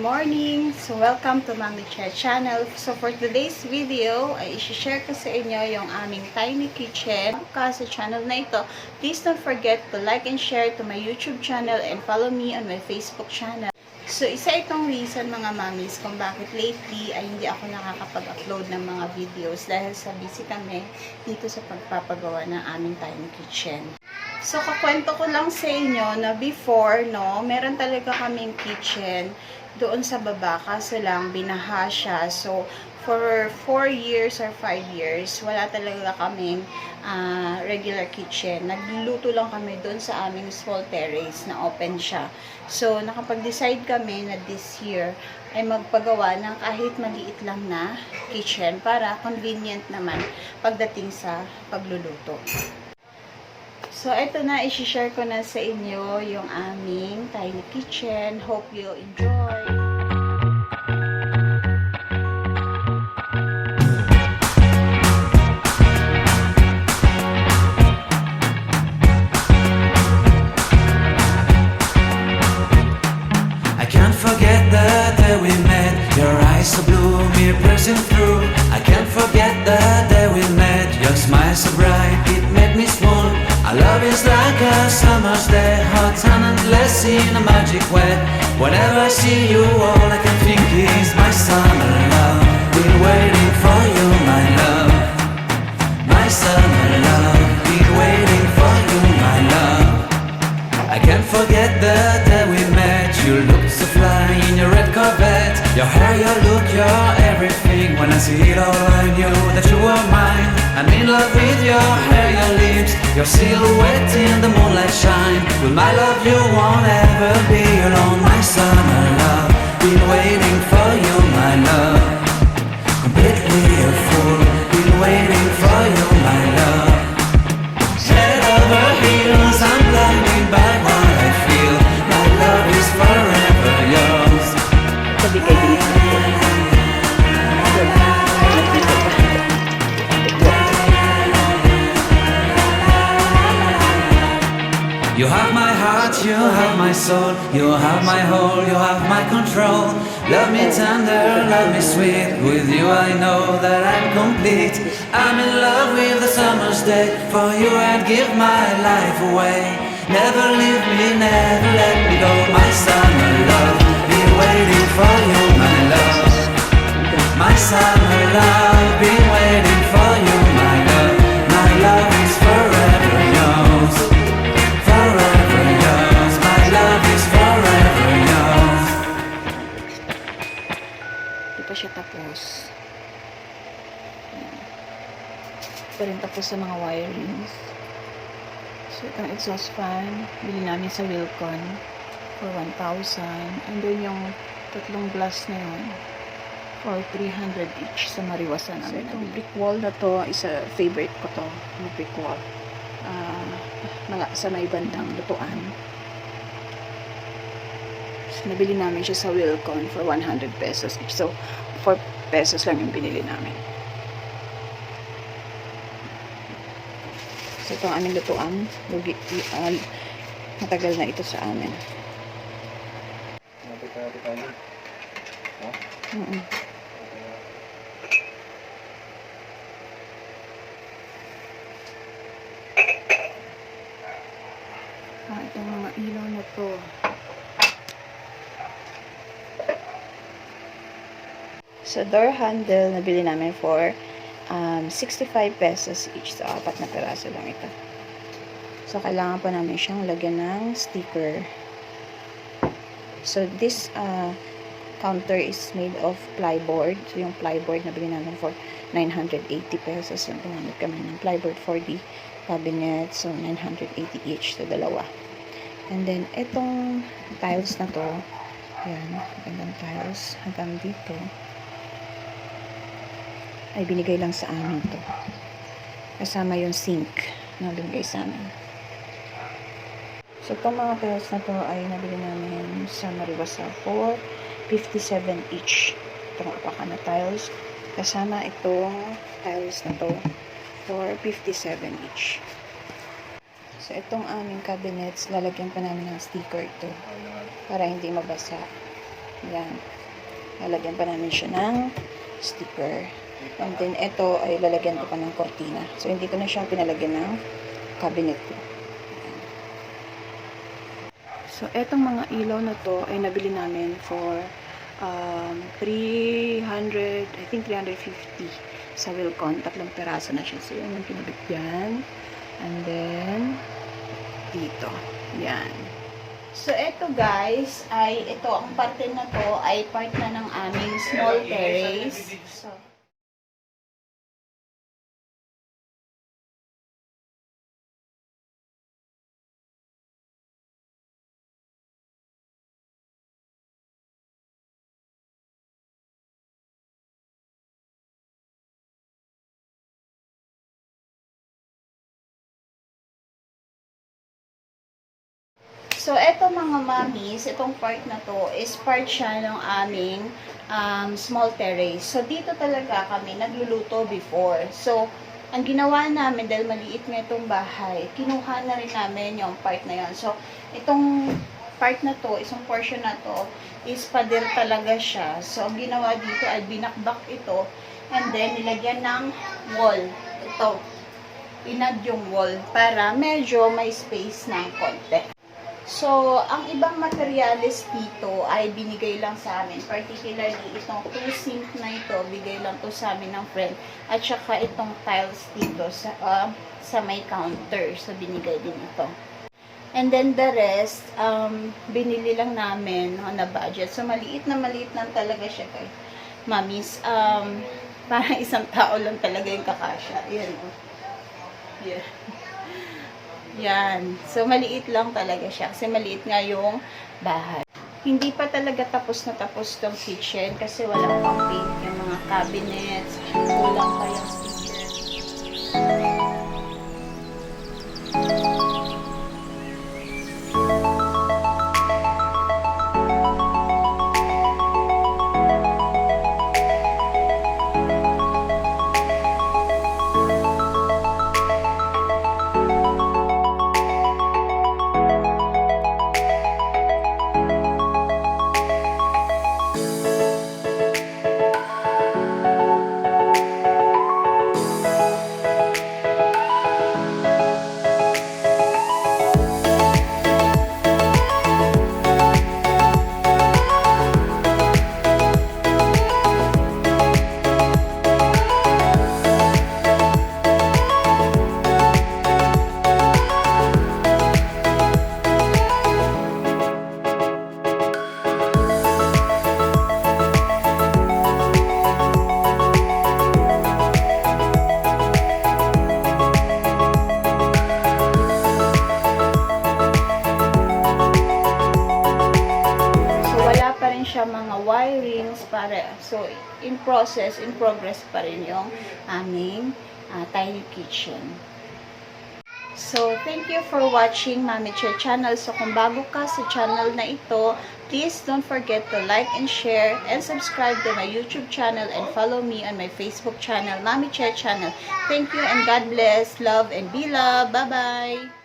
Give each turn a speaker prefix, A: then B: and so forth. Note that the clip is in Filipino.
A: morning! So, welcome to Mami Chair channel. So, for today's video, ay isi-share ko sa inyo yung aming tiny kitchen. Sa channel na ito, please don't forget to like and share to my YouTube channel and follow me on my Facebook channel. So, isa itong reason mga mamis kung bakit lately ay hindi ako nakakapag-upload ng mga videos dahil sa busy kami dito sa pagpapagawa ng aming tiny kitchen. So, kakwento ko lang sa inyo na before, no, meron talaga kaming kitchen doon sa baba, kaso lang binaha siya. So, for 4 years or 5 years, wala talaga kaming regular kitchen. Nagluluto lang kami doon sa aming small terrace na open siya. So, nakapag-decide kami na this year ay magpagawa ng kahit maliit lang na kitchen para convenient naman pagdating sa pagluluto. So, ito na, isi-share ko na sa inyo yung aming tiny kitchen. Hope you enjoy!
B: I can't forget the day we met. Your eyes so blue, me piercing through. I can't forget the day we met. Your smile so bright, it made me swoon. Our love is like a summer's day, hot and endless in a magic way. Whenever I see you, all I can think is my summer love. Been waiting for you, my love. My summer love. Been waiting for you, my love. I can't forget the day we met. You looked so fly in your red Corvette. Your hair, your look, your everything. When I see it all, I knew that you were mine. I'm in love with your hair, your lips, your silhouette in the moonlight shine. With my love you won't ever be alone. My summer love, been waiting for you, my love. Completely a fool, been waiting for you, my love. Head over heels, I'm blinded by what I feel. My love is forever yours. You have my heart, you have my soul, you have my whole, you have my control. Love me tender, love me sweet. With you I know that I'm complete. I'm in love with the summer's day. For you I'd give my life away. Never leave me, never let me go. My summer love, been waiting for you, my love. My summer love, been waiting for you, my love. My love is forever yours. Forever yours, my love is forever yours.
A: Di pa siya tapos. Ayan. Di pa rin tapos sa mga wirings. So, itong exhaust fan, bili namin sa Wilcon for 1,000. And then yung tatlong glass na yun for 300 each sa mariwasan namin. So, itong brick wall na to, isa favorite ko to, yung brick wall. Sa may bandang lutuan. So, nabili namin siya sa Wilcon for 100 pesos each. So, 4 pesos lang yung binili namin. So, ito ang aming lutuan. Matagal na ito sa amin. Itong mga ilaw na to. So, door handle, nabili namin for 65 pesos each. So, 4 na peraso lang ito. So, kailangan pa namin siyang lagyan ng sticker. So, this counter is made of plyboard. So, yung plyboard nabili namin for 980 pesos. So, gumamit kami ng plyboard for the cabinet. So, 980 each. So, dalawa. And then, itong tiles na to, yan, magandang tiles, hanggang dito, ay binigay lang sa amin to. Kasama yung sink na binigay sa amin. So, itong mga tiles na to ay nabili namin sa Mariwasa for 57 each. Itong apakan na tiles. Kasama itong tiles na to for 57 each. So, itong aming cabinets, lalagyan pa namin ng sticker ito para hindi mabasa. Yan. Lalagyan pa namin siya ng sticker. And then, ito ay lalagyan ko pa ng kortina. So, hindi ko na siya pinalagyan ng cabinet ko. So, etong mga ilaw na to ay nabili namin for 300, I think 350 sa Wilcon. 3 peraso na siya. So, yan yung pinabit dyan. And then, dito. Yan. So, eto guys, ito, ang parte na to ay part na ng aming small terrace. So, So, eto mga mamis, itong part na to is part siya ng aming small terrace. So, dito talaga kami nagluluto before. So, ang ginawa namin, dahil maliit nga itong bahay, kinuha na rin namin yung part na yon. So, itong part na to, isang portion na to, is pader talaga siya. So, ang ginawa dito ay binakbak ito, and then nilagyan ng wall. Ito, inad yung wall para medyo may space ng konti. So, ang ibang materials dito ay binigay lang sa amin. Particularly, itong 2 sink na ito, bigay lang to sa amin ng friend. At saka itong tiles dito sa may counter. So, binigay din ito. And then the rest, binili lang namin on a budget. So, maliit na talaga siya guys. Mamis, parang isang tao lang talaga yung kakasya. Yan. Yeah. Yan. So, maliit lang talaga siya. Kasi maliit nga yung bahay. Hindi pa talaga tapos na tapos tong kitchen. Kasi walang pang paint yung mga cabinets. Kulang pa yung speaker. Siya mga wirings para so in progress pa rin yung aming tiny kitchen. So thank you for watching Mami Che channel. So kung bago ka sa channel na ito, please don't forget to like and share and subscribe to my YouTube channel and follow me on my Facebook channel, Mami Che channel. Thank you and God bless, love and be loved. Bye bye.